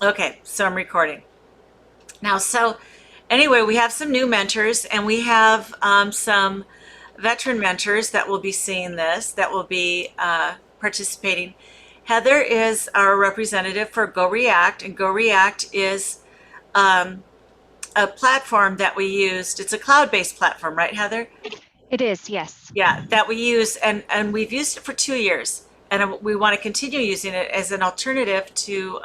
Okay, so I'm recording. Now, so anyway, we have some new mentors and we have some veteran mentors that will be seeing this, that will be participating. Heather is our representative for GoReact, and GoReact is um, a platform that we used. It's a cloud-based platform, right, Heather? It is, yes. Yeah, that we use, and we've used it for 2 years, and we want to continue using it as an alternative to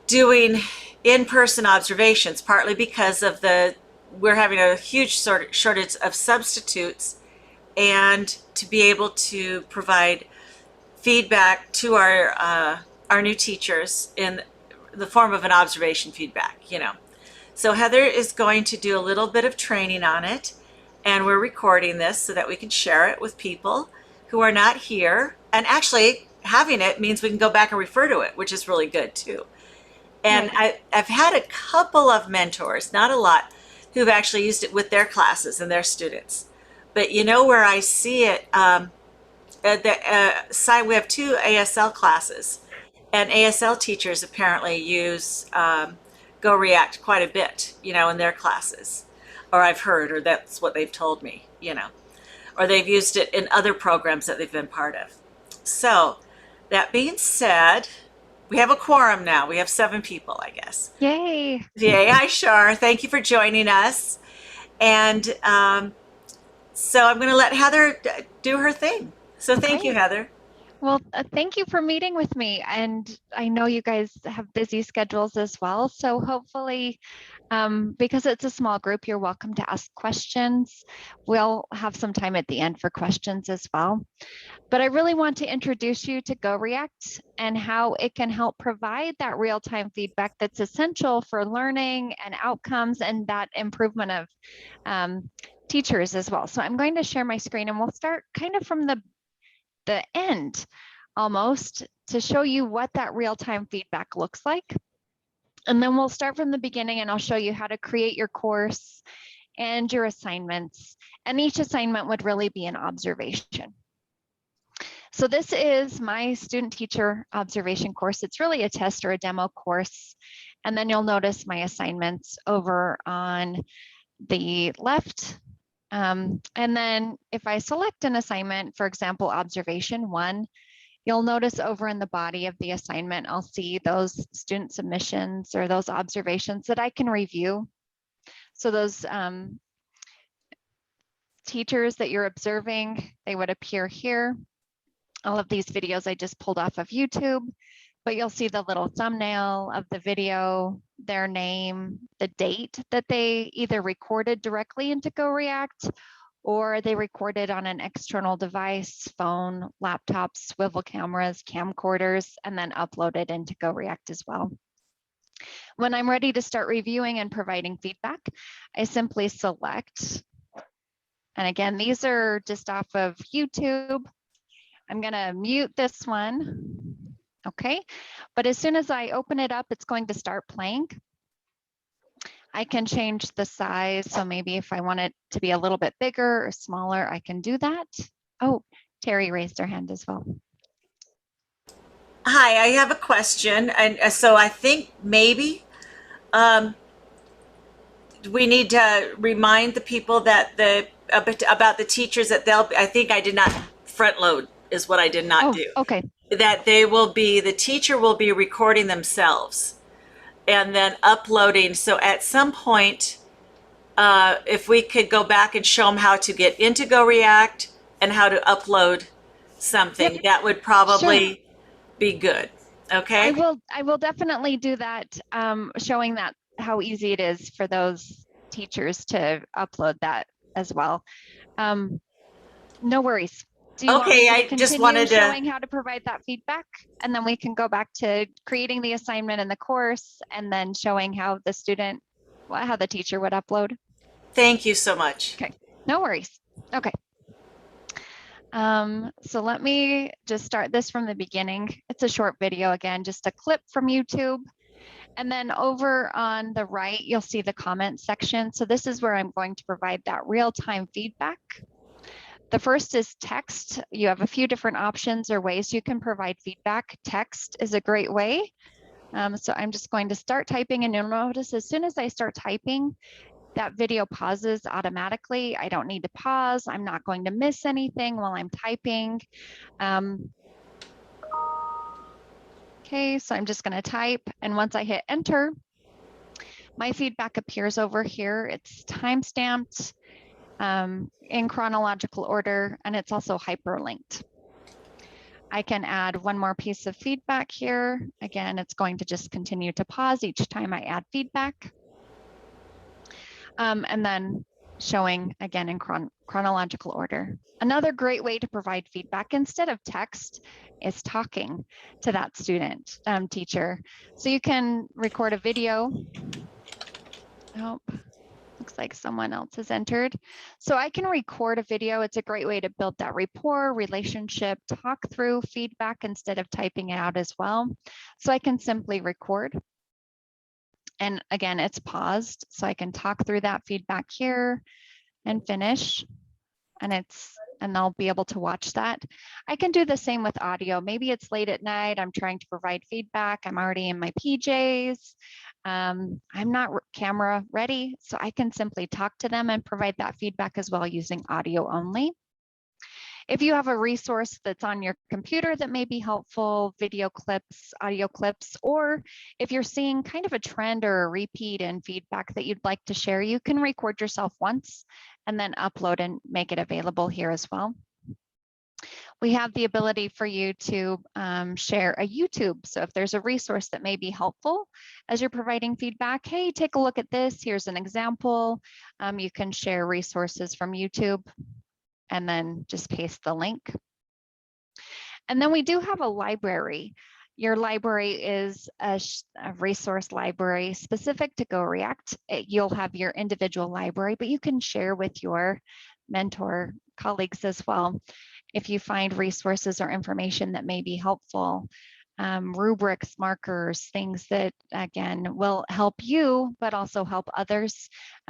doing in-person observations, partly because of the we're having a huge shortage of substitutes, and to be able to provide feedback to our new teachers in the form of an observation feedback. So Heather is going to do a little bit of training on it, and we're recording this so that we can share it with people who are not here. And actually, having it means we can go back and refer to it, which is really good too. And Right. I've had a couple of mentors, not a lot, who've actually used it with their classes and their students. But you know where I see it? At the side, we have two ASL classes, and ASL teachers apparently use GoReact quite a bit, in their classes. Or I've heard, or that's what they've told me. Or they've used it in other programs that they've been part of. So, that being said, we have a quorum now. We have 7 people, I guess. Yay. Yay, hi, Shar. Thank you for joining us. And so I'm going to let Heather do her thing. So thank you, Okay. Heather. Well, thank you for meeting with me. And I know you guys have busy schedules as well. So hopefully, because it's a small group, you're welcome to ask questions. We'll have some time at the end for questions as well. But I really want to introduce you to GoReact and how it can help provide that real-time feedback that's essential for learning and outcomes and that improvement of teachers as well. So I'm going to share my screen and we'll start kind of from the end almost to show you what that real-time feedback looks like. And then we'll start from the beginning and I'll show you how to create your course and your assignments. And each assignment would really be an observation. So this is my student teacher observation course. It's really a test or a demo course. And then you'll notice my assignments over on the left. And then if I select an assignment, for example, observation 1, you'll notice over in the body of the assignment, I'll see those student submissions or those observations that I can review. So those teachers that you're observing, they would appear here. All of these videos I just pulled off of YouTube, but you'll see the little thumbnail of the video, their name, the date that they either recorded directly into GoReact or they recorded on an external device, phone, laptop, swivel cameras, camcorders, and then uploaded into GoReact as well. When I'm ready to start reviewing and providing feedback, I simply select, and again, these are just off of YouTube. I'm going to mute this one. Okay. But as soon as I open it up, it's going to start playing. I can change the size. So maybe if I want it to be a little bit bigger or smaller, I can do that. Oh, Terry raised her hand as well. Hi, I have a question. And so I think maybe um, we need to remind the people that about the teachers that I think I did not front load is what I did not Oh, do. okay. That the teacher will be recording themselves and then uploading. So at some point, if we could go back and show them how to get into GoReact and how to upload Yep, something, that would sure. probably be good. I Okay? will I will definitely do that, showing that how easy it is for those teachers to upload that as well. Um, No worries. Do you want me Okay, to I just continue wanted to showing how to provide that feedback? And then we can go back to creating the assignment in the course and then showing how the student, well, how the teacher would upload. thank you so much. Okay, no worries. Okay. So let me just start this from the beginning. It's a short video again, just a clip from YouTube. And then over on the right, you'll see the comment section. So this is where I'm going to provide that real-time feedback. The first is text. You have a few different options or ways you can provide feedback. Text is a great way. So I'm just going to start typing, and you'll notice as soon as I start typing, that video pauses automatically. I don't need to pause. I'm not going to miss anything while I'm typing. Okay, so I'm just going to type, and once I hit enter, my feedback appears over here. It's timestamped in chronological order, and it's also hyperlinked. I can add one more piece of feedback here. Again, it's going to just continue to pause each time I add feedback. And then showing again in chronological order. Another great way to provide feedback instead of text is talking to that student, teacher. So you can record a video. Oh, looks like someone else has entered. So I can record a video. It's a great way to build that rapport, relationship, talk through feedback instead of typing it out as well. So I can simply record. And again, it's paused, so I can talk through that feedback here and finish. And I'll be able to watch that. I can do the same with audio. Maybe it's late at night. I'm trying to provide feedback. I'm already in my PJs. I'm not camera ready, so I can simply talk to them and provide that feedback as well using audio only. If you have a resource that's on your computer that may be helpful, video clips, audio clips, or if you're seeing kind of a trend or a repeat in feedback that you'd like to share, you can record yourself once and then upload and make it available here as well. We have the ability for you to share a YouTube. So if there's a resource that may be helpful as you're providing feedback, hey, take a look at this. Here's an example. You can share resources from YouTube and then just paste the link. And then we do have a library. Your library is a resource library specific to GoReact. You'll have your individual library, but you can share with your mentor colleagues as well if you find resources or information that may be helpful. Rubrics, markers, things that, again, will help you, but also help others.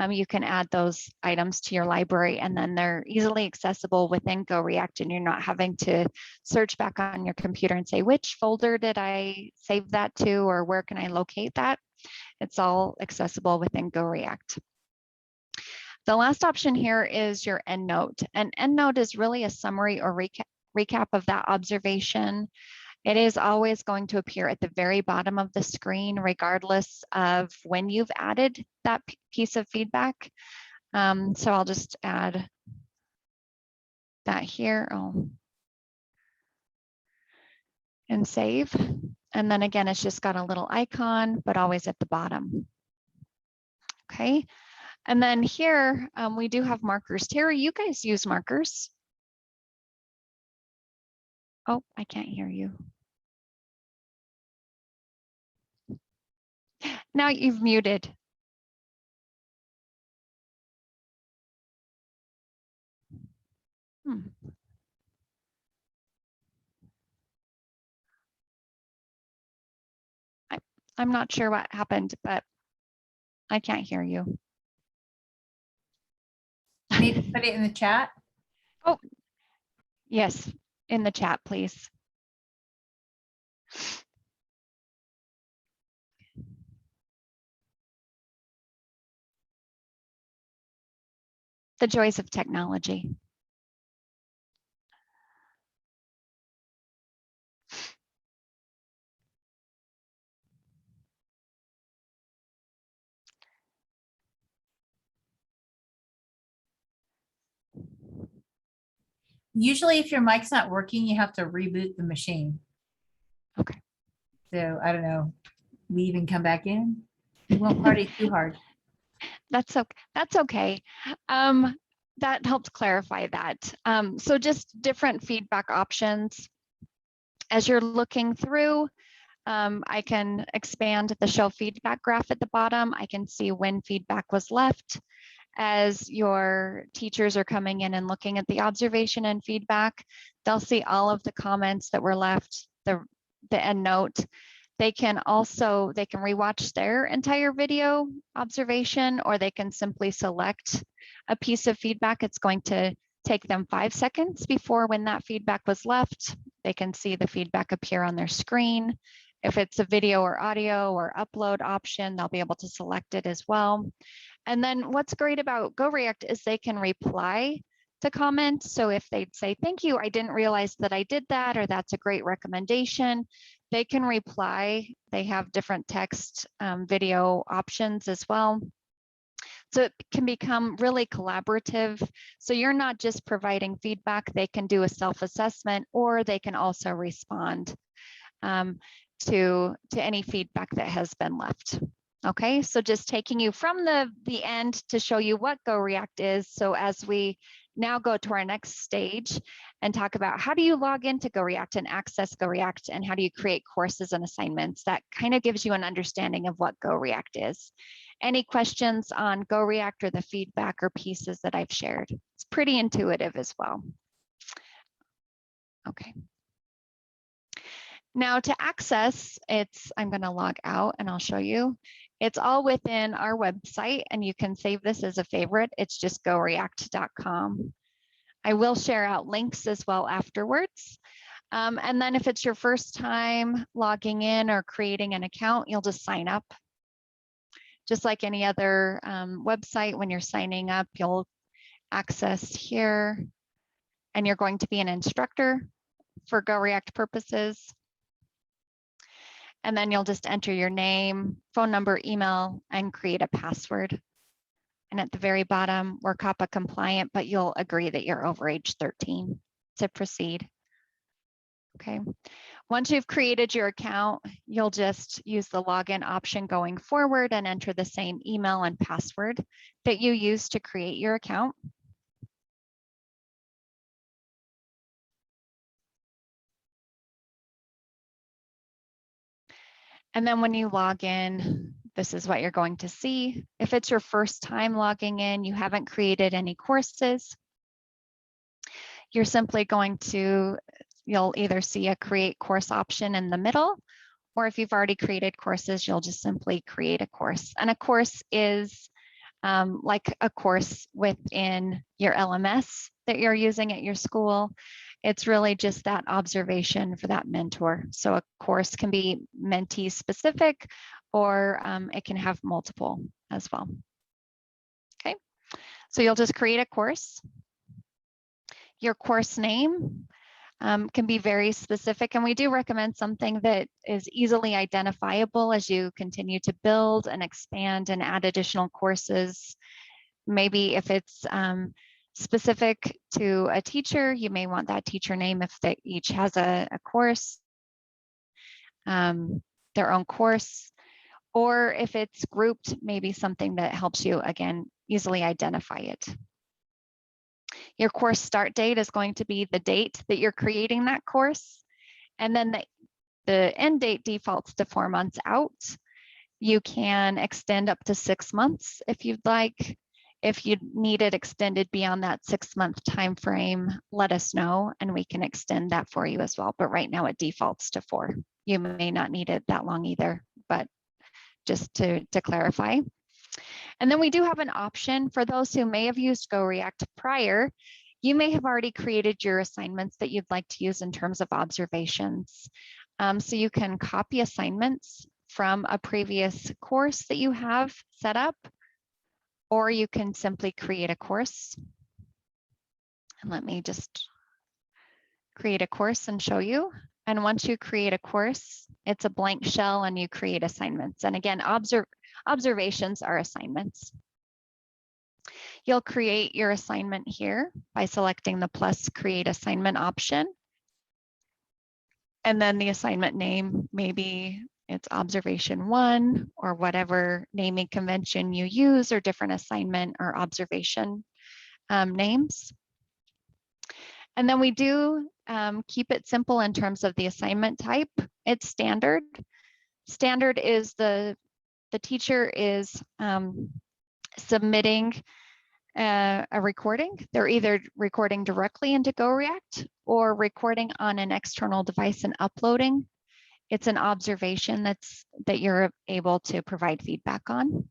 You can add those items to your library, and then they're easily accessible within GoReact, and you're not having to search back on your computer and say, which folder did I save that to, or where can I locate that? It's all accessible within GoReact. The last option here is your EndNote. An EndNote is really a summary or recap of that observation. It is always going to appear at the very bottom of the screen, regardless of when you've added that piece of feedback. So I'll just add that here and save. And then again, it's just got a little icon, but always at the bottom. Okay. And then here we do have markers. Terry, you guys use markers? Oh, I can't hear you. Now you've muted. I'm not sure what happened, but I can't hear you. Need to put it in the chat? Oh, yes, in the chat, please. The joys of technology. Usually if your mic's not working, you have to reboot the machine. Okay. So I don't know, leave and come back in. We won't party too hard. That's okay. That's okay. That helps clarify that. So just different feedback options. As you're looking through, I can expand the show feedback graph at the bottom. I can see when feedback was left. As your teachers are coming in and looking at the observation and feedback, they'll see all of the comments that were left, the end note. They can rewatch their entire video observation, or they can simply select a piece of feedback. It's going to take them 5 seconds before when that feedback was left. They can see the feedback appear on their screen If it's a video or audio or upload option, they'll be able to select it as well. And then what's great about GoReact is they can reply to comments. So if they'd say, thank you, I didn't realize that I did that, or that's a great recommendation, they can reply. They have different text, video options as well. So it can become really collaborative. So you're not just providing feedback, they can do a self-assessment, or they can also respond to any feedback that has been left. Okay, so just taking you from the end to show you what GoReact is. So as we now go to our next stage and talk about how do you log into GoReact and access GoReact, and how do you create courses and assignments, that kind of gives you an understanding of what GoReact is. Any questions on GoReact or the feedback or pieces that I've shared? It's pretty intuitive as well. Okay. Now to access, I'm going to log out and I'll show you. It's all within our website, and you can save this as a favorite. It's just goreact.com. I will share out links as well afterwards. And then if it's your first time logging in or creating an account, you'll just sign up. Just like any other website, when you're signing up, you'll access here, and you're going to be an instructor for GoReact purposes. And then you'll just enter your name, phone number, email, and create a password. And at the very bottom, we're COPPA compliant, but you'll agree that you're over age 13 to proceed. Okay. Once you've created your account, you'll just use the login option going forward and enter the same email and password that you used to create your account. And then when you log in, this is what you're going to see. If it's your first time logging in, you haven't created any courses, you're simply going to, you'll either see a create course option in the middle, or if you've already created courses, you'll just simply create a course. And a course is like a course within your LMS that you're using at your school. It's really just that observation for that mentor. So a course can be mentee specific, or it can have multiple as well. Okay, so you'll just create a course. Your course name can be very specific, and we do recommend something that is easily identifiable as you continue to build and expand and add additional courses. Maybe if it's specific to a teacher, you may want that teacher name if they each has a course, their own course, or if it's grouped, maybe something that helps you, again, easily identify it. Your course start date is going to be the date that you're creating that course. And then the end date defaults to 4 months out. You can extend up to 6 months if you'd like. If you need it extended beyond that 6-month time frame, let us know and we can extend that for you as well. But right now it defaults to 4. You may not need it that long either, but just to clarify. And then we do have an option for those who may have used GoReact prior. You may have already created your assignments that you'd like to use in terms of observations. So you can copy assignments from a previous course that you have set up, or you can simply create a course. And let me just create a course and show you. And once you create a course, it's a blank shell and you create assignments. And again, observations are assignments. You'll create your assignment here by selecting the plus create assignment option. And then the assignment name, maybe it's observation 1 or whatever naming convention you use, or different assignment or observation names. And then we do keep it simple in terms of the assignment type. It's standard. Standard is the teacher is submitting a recording. They're either recording directly into GoReact or recording on an external device and uploading. It's an observation that you're able to provide feedback on.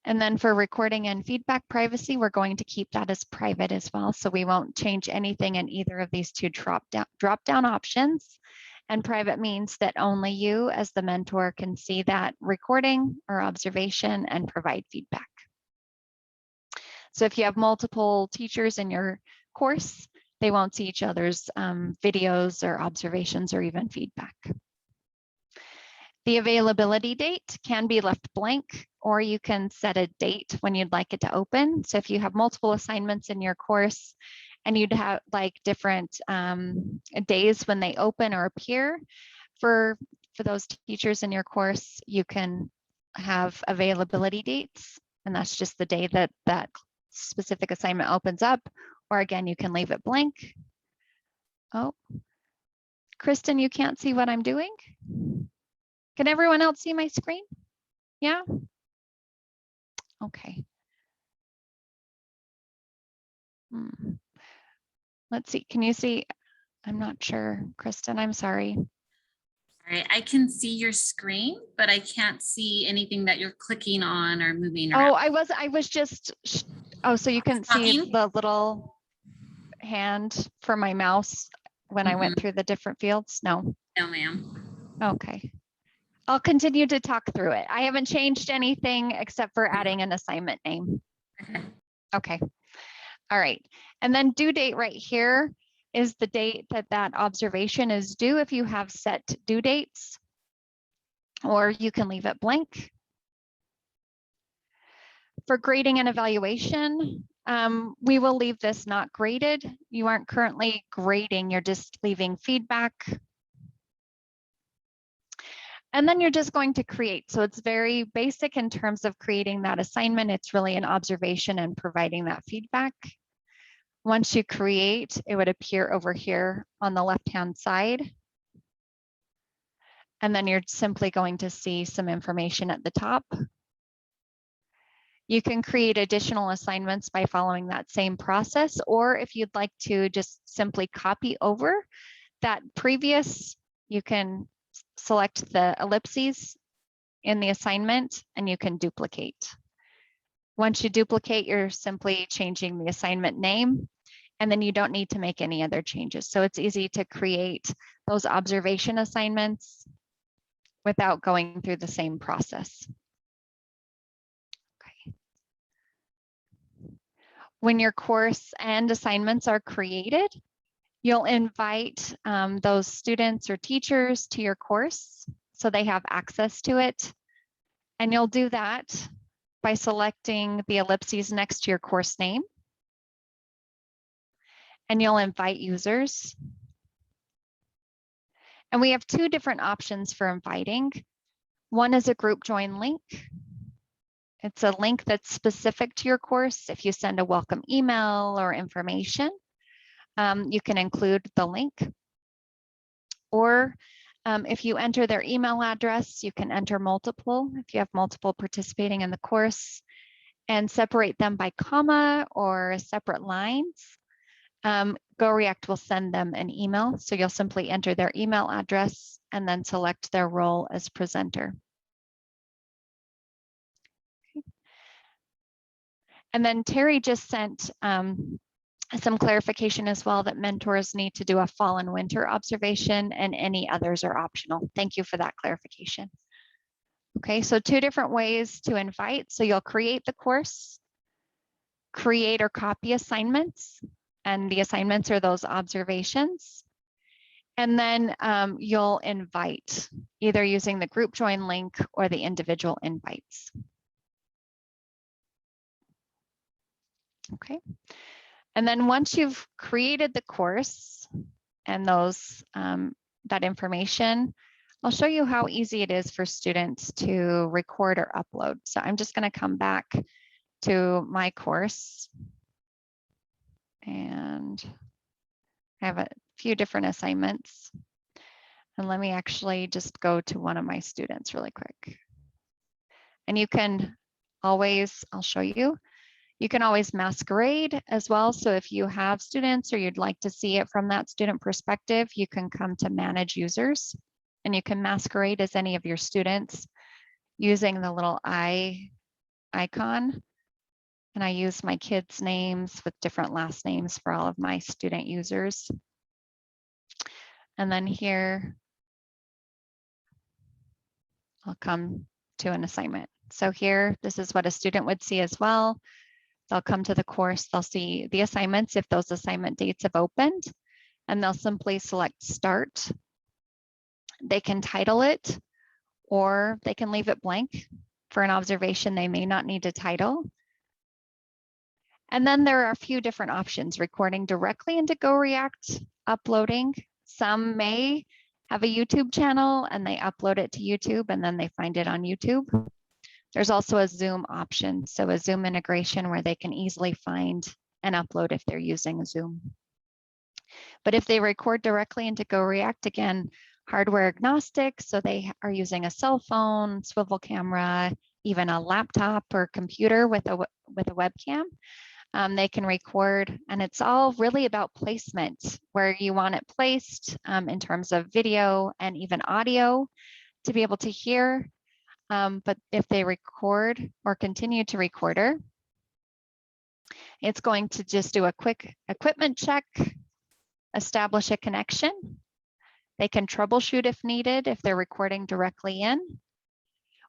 And then for recording and feedback privacy, we're going to keep that as private as well. So we won't change anything in either of these two drop down options. And private means that only you as the mentor can see that recording or observation and provide feedback. So if you have multiple teachers in your course, they won't see each other's videos or observations or even feedback. The availability date can be left blank, or you can set a date when you'd like it to open. So if you have multiple assignments in your course and you'd have like different days when they open or appear for those teachers in your course, you can have availability dates, and that's just the day that that specific assignment opens up. Or again, you can leave it blank. Oh, Kristen, you can't see what I'm doing? Can everyone else see my screen? Yeah? Okay. Let's see, can you see? I'm not sure, Kristen, I'm sorry. All right, I can see your screen, but I can't see anything that you're clicking on or moving around. Oh, I was just, oh, so you couldn't see Talking? the little hand for my mouse when I went through the different fields? No. No, ma'am. Okay. I'll continue to talk through it. I haven't changed anything except for adding an assignment name. Okay. Okay. All right. And then due date right here is the date that that observation is due if you have set due dates, or you can leave it blank. For grading and evaluation, we will leave this not graded. You aren't currently grading, you're just leaving feedback. And then you're just going to create. So it's very basic in terms of creating that assignment. It's really an observation and providing that feedback. Once you create, it would appear over here on the left-hand side. And then you're simply going to see some information at the top. You can create additional assignments by following that same process, or if you'd like to just simply copy over that previous, you can select the ellipses in the assignment and you can duplicate. Once you duplicate, you're simply changing the assignment name, and then you don't need to make any other changes. So it's easy to create those observation assignments without going through the same process. Okay. When your course and assignments are created, you'll invite those students or teachers to your course so they have access to it. And you'll do that by selecting the ellipses next to your course name. And you'll invite users. And we have two different options for inviting. One is a group join link. It's a link that's specific to your course. If you send a welcome email or information, you can include the link. Or if you enter their email address, you can enter multiple if you have multiple participating in the course, and separate them by comma or separate lines. GoReact will send them an email. So you'll simply enter their email address and then select their role as presenter. Okay. And then Terry just sent some clarification as well that mentors need to do a fall and winter observation and any others are optional. Thank you for that clarification. Okay, so two different ways to invite. So you'll create the course, create or copy assignments, and the assignments are those observations. And then you'll invite either using the group join link or the individual invites. Okay. And then once you've created the course and those that information, I'll show you how easy it is for students to record or upload. So I'm just going to come back to my course. And I have a few different assignments. And let me actually just go to one of my students really quick. And you can always, I'll show you. You can always masquerade as well. So if you have students or you'd like to see it from that student perspective, you can come to manage users and you can masquerade as any of your students using the little eye icon. And I use my kids' names with different last names for all of my student users. And then here I'll come to an assignment. So here, this is what a student would see as well. They'll come to the course, they'll see the assignments if those assignment dates have opened, and they'll simply select start. They can title it, or they can leave it blank. For an observation, they may not need to title. And then there are a few different options: recording directly into GoReact, uploading. Some may have a YouTube channel and they upload it to YouTube and then they find it on YouTube. There's also a Zoom option, so a Zoom integration where they can easily find and upload if they're using Zoom. But if they record directly into GoReact, again, hardware agnostic, so they are using a cell phone, swivel camera, even a laptop or computer with a webcam. They can record, and it's all really about placement, where you want it placed in terms of video and even audio to be able to hear. But if they record or continue to recorder, it's going to just do a quick equipment check, establish a connection. They can troubleshoot if needed, if they're recording directly in.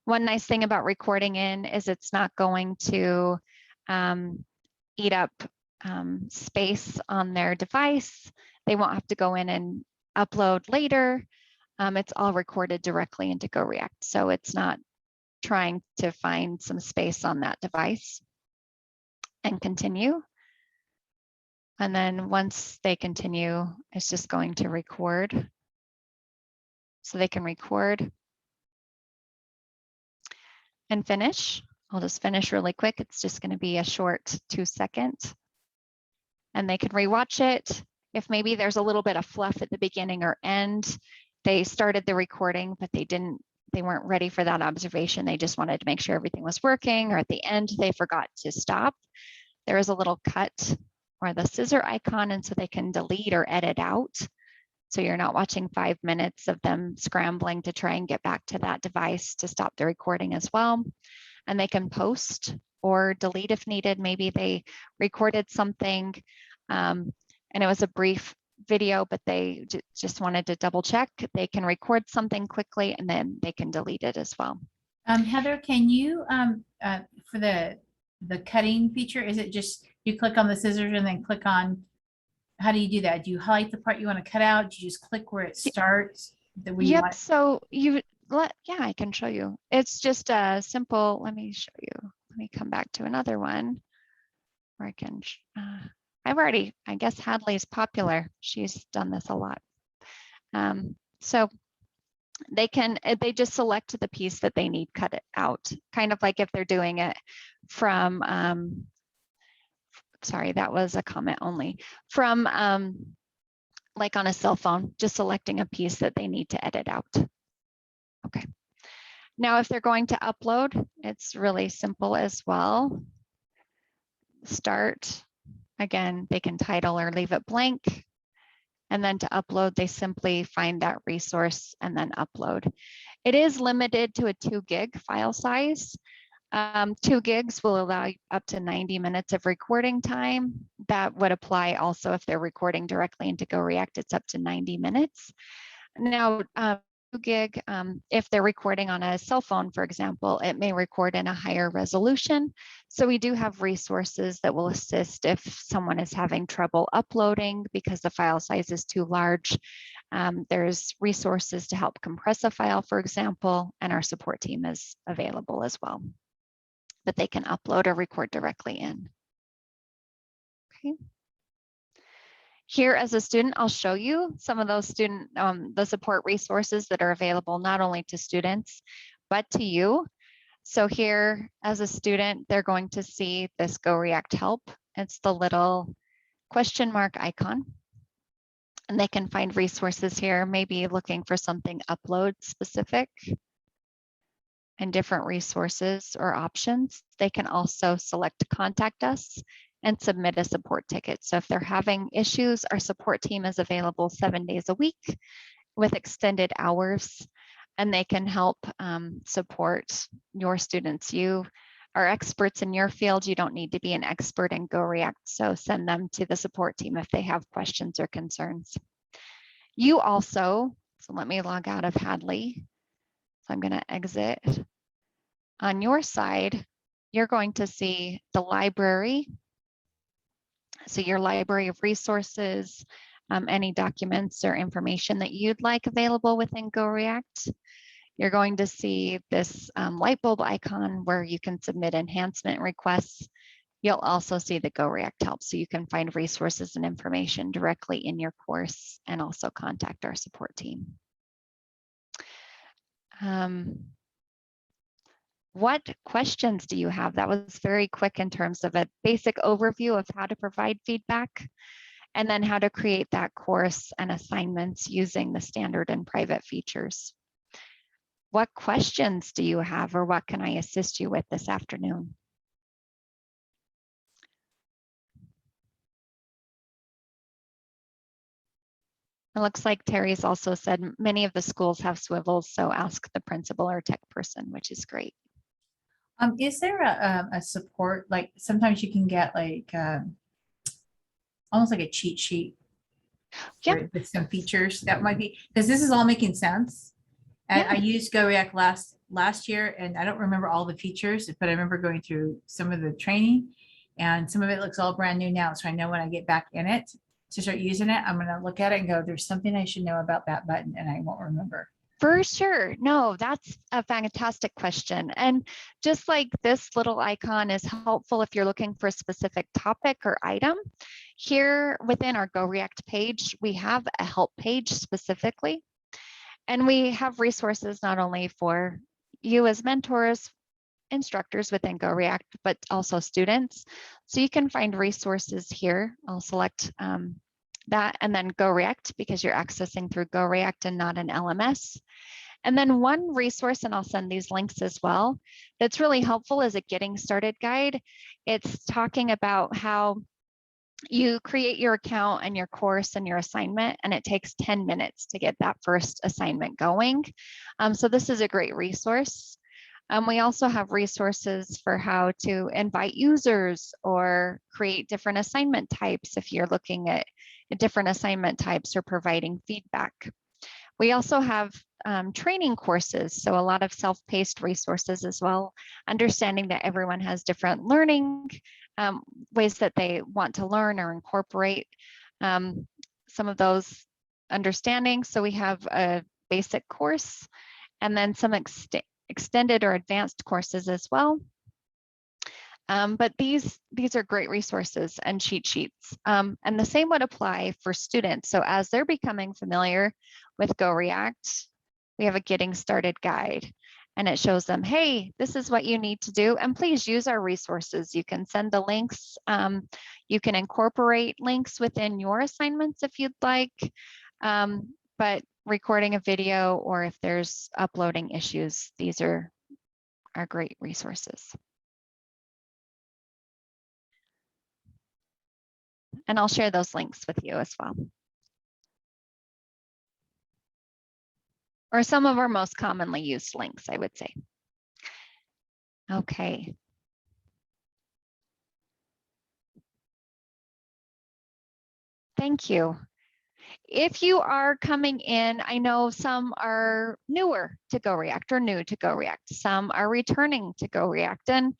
One nice thing about recording in is it's not going to eat up space on their device. They won't have to go in and upload later. It's all recorded directly into GoReact, so it's not trying to find some space on that device. And continue. And then once they continue, it's just going to record. So they can record and finish. I'll just finish really quick. It's just going to be a short 2 seconds. And they can rewatch it. If maybe there's a little bit of fluff at the beginning or end, they started the recording, but they weren't ready for that observation. They just wanted to make sure everything was working, or at the end, they forgot to stop. There is a little cut or the scissor icon, and so they can delete or edit out. So you're not watching 5 minutes of them scrambling to try and get back to that device to stop the recording as well. And they can post or delete if needed. Maybe they recorded something and it was a brief video, but they just wanted to double check. They can record something quickly and then they can delete it as well. Heather, can you, for the cutting feature, is it just you click on the scissors and then click on, how do you do that? Do you highlight the part you want to cut out? Do you just click where it starts? Yep, so yeah, I can show you. It's just a simple, let me show you. Let me come back to another one where I can, I guess Hadley's popular. She's done this a lot. So they just select the piece that they need cut it out, kind of like if they're doing it from, sorry, that was a comment only, from like on a cell phone, just selecting a piece that they need to edit out. Okay. Now, if they're going to upload, it's really simple as well. Start, again, they can title or leave it blank. And then to upload, they simply find that resource and then upload. It is limited to a 2 gig file size. 2 gigs will allow you up to 90 minutes of recording time. That would apply also if they're recording directly into GoReact, it's up to 90 minutes. Now, 2 gig, if they're recording on a cell phone, for example, it may record in a higher resolution. So we do have resources that will assist if someone is having trouble uploading because the file size is too large. There's resources to help compress a file, for example, and our support team is available as well. But they can upload or record directly in. Okay. Here as a student, I'll show you some of those the support resources that are available not only to students, but to you. So here as a student, they're going to see this GoReact help. It's the little question mark icon. And they can find resources here, maybe looking for something upload specific and different resources or options. They can also select contact us and submit a support ticket. So if they're having issues, our support team is available 7 days a week with extended hours, and they can help support your students. You are experts in your field. You don't need to be an expert in GoReact, so send them to the support team if they have questions or concerns. You also, so let me log out of Hadley. I'm going to exit. On your side, you're going to see the library. So your library of resources, any documents or information that you'd like available within GoReact. You're going to see this light bulb icon where you can submit enhancement requests. You'll also see the GoReact help, so you can find resources and information directly in your course and also contact our support team. What questions do you have? That was very quick in terms of a basic overview of how to provide feedback and then how to create that course and assignments using the standard and private features. What questions do you have, or what can I assist you with this afternoon? It looks like Terry's also said many of the schools have swivels, so ask the principal or tech person, which is great. Is there a support, like sometimes you can get like almost like a cheat sheet with some features that might be, because this is all making sense. And I used GoReact last year, and I don't remember all the features, but I remember going through some of the training, and some of it looks all brand new now. So I know when I get back in it to start using it, I'm going to look at it and go, there's something I should know about that button, and I won't remember. For sure. No, that's a fantastic question. And just like this little icon is helpful if you're looking for a specific topic or item, here within our GoReact page, we have a help page specifically. And we have resources not only for you as mentors, instructors within GoReact, but also students. So you can find resources here. I'll select that and then GoReact because you're accessing through GoReact and not an LMS. And then one resource, and I'll send these links as well, that's really helpful is a getting started guide. It's talking about how you create your account and your course and your assignment, and it takes 10 minutes to get that first assignment going. So this is a great resource. We also have resources for how to invite users or create different assignment types if you're looking at different assignment types or providing feedback. We also have training courses, so a lot of self-paced resources as well, understanding that everyone has different learning ways that they want to learn or incorporate some of those understandings. So we have a basic course and then some extended or advanced courses as well. But these are great resources and cheat sheets. And the same would apply for students. So as they're becoming familiar with GoReact, we have a getting started guide. And it shows them, hey, this is what you need to do. And please use our resources. You can send the links. You can incorporate links within your assignments if you'd like. But recording a video or if there's uploading issues, these are great resources. And I'll share those links with you as well. Or some of our most commonly used links, I would say. Okay. Thank you. If you are coming in, I know some are newer to GoReact or new to GoReact. Some are returning to GoReact. And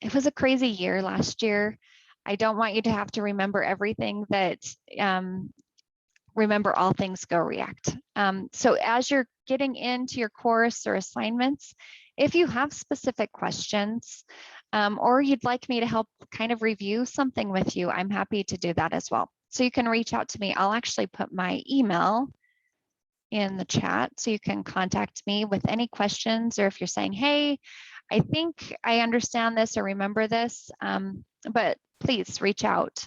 it was a crazy year last year. I don't want you to have to remember everything that, remember all things GoReact. So as you're getting into your course or assignments, if you have specific questions or you'd like me to help kind of review something with you, I'm happy to do that as well. So you can reach out to me. I'll actually put my email in the chat so you can contact me with any questions, or if you're saying, hey, I think I understand this or remember this, but please reach out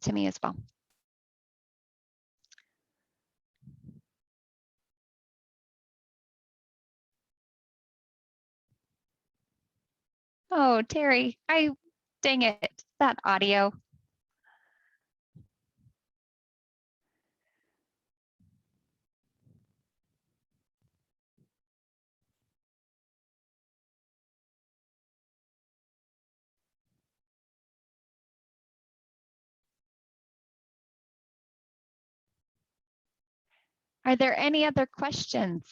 to me as well. Oh, Terry, dang it, that audio. Are there any other questions?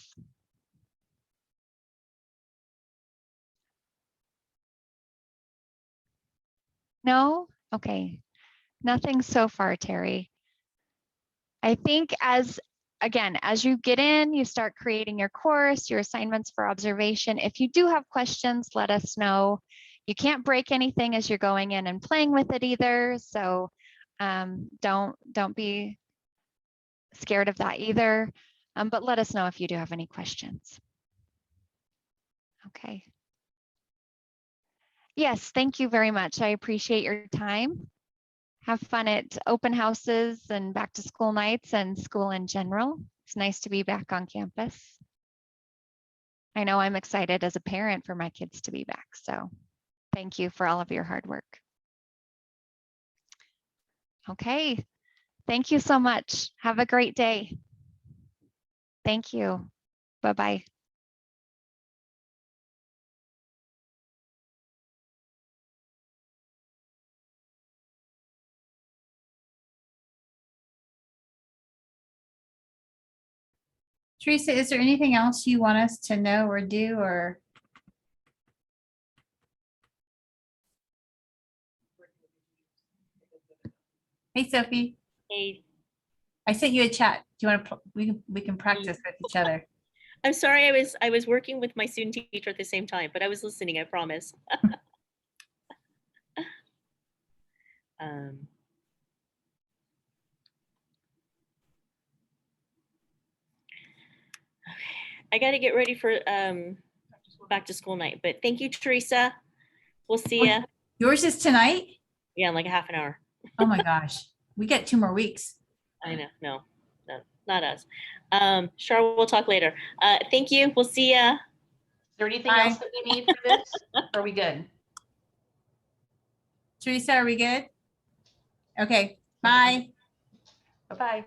No? Okay. Nothing so far, Terry. I think again, as you get in, you start creating your course, your assignments for observation. If you do have questions, let us know. You can't break anything as you're going in and playing with it either. So don't be scared of that either. But let us know if you do have any questions. Okay. Yes, thank you very much. I appreciate your time. Have fun at open houses and back to school nights and school in general. It's nice to be back on campus. I know I'm excited as a parent for my kids to be back. So thank you for all of your hard work. Okay. Thank you so much. Have a great day. Thank you. Bye-bye. Teresa, is there anything else you want us to know or do or? Hey, Sophie, Hey, I sent you a chat. Do you want to, we can practice with each other. I'm sorry, I was working with my student teacher at the same time, but I was listening, I promise. Um, I got to get ready for back to school night, but thank you, Teresa. We'll see ya. Yours is tonight? Yeah, in like a half an hour. Oh my gosh, we get 2 more weeks. I know, no, not us. Char, we'll talk later. Thank you. We'll see ya. Is there anything Bye. else that we need for this? Are we good? Teresa, are we good? Okay, bye. Bye-bye.